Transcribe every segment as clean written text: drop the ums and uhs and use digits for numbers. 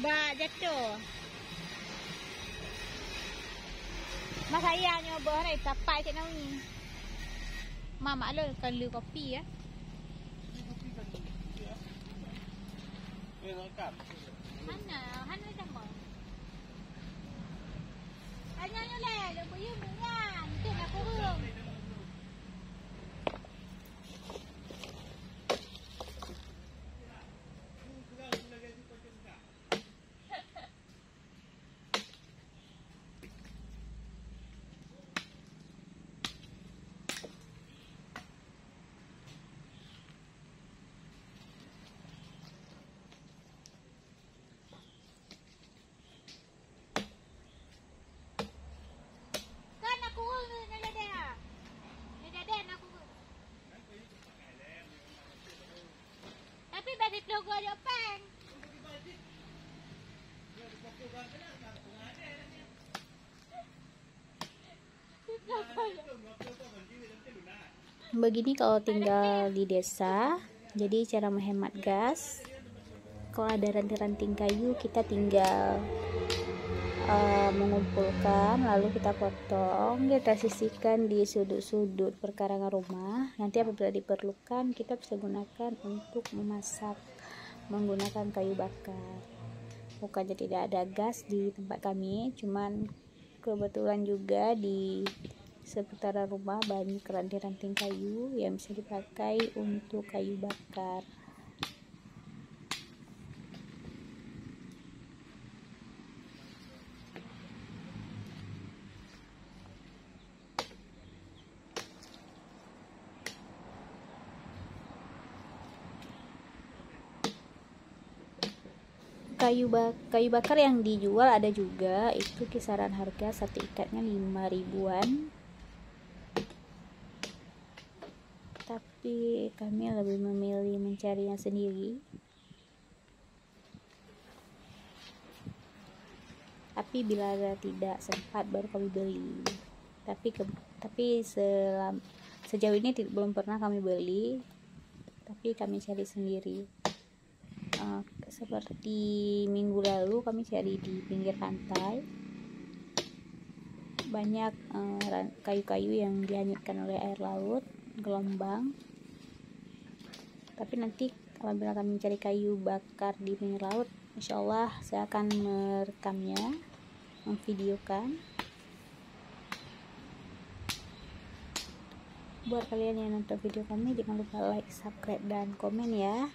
Ba jatuh. Mas ayah nyoba hari tapai cik Nawi. Mama lo kan lu kopi ya. Mana? Hana macam mana? Hanya le, lu punya mungan. Tu nak kurung. Tapi basit logo Jepang. Begini kalau tinggal di desa, jadi cara menghemat gas. Kalau ada ranting-ranting kayu, kita tinggal mengumpulkan, lalu kita potong, kita sisihkan di sudut-sudut perkarangan rumah. Nanti apabila diperlukan, kita bisa gunakan untuk memasak menggunakan kayu bakar. Bukannya tidak ada gas di tempat kami, cuman kebetulan juga di seputaran rumah banyak ranting-ranting kayu yang bisa dipakai untuk kayu bakar. Kayu bakar yang dijual ada juga, itu kisaran harga satu ikatnya 5 ribuan. Tapi kami lebih memilih mencarinya sendiri. Tapi bila tidak sempat baru kami beli. Tapi sejauh ini belum pernah kami beli. Tapi kami cari sendiri. Seperti minggu lalu kami cari di pinggir pantai, banyak kayu-kayu yang dihanyutkan oleh air laut, gelombang. Tapi nanti apabila kami mencari kayu bakar di pinggir laut, insya Allah saya akan merekamnya, memvideokan. Buat kalian yang nonton video kami, jangan lupa like, subscribe, dan komen ya.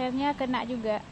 akhirnya kena juga.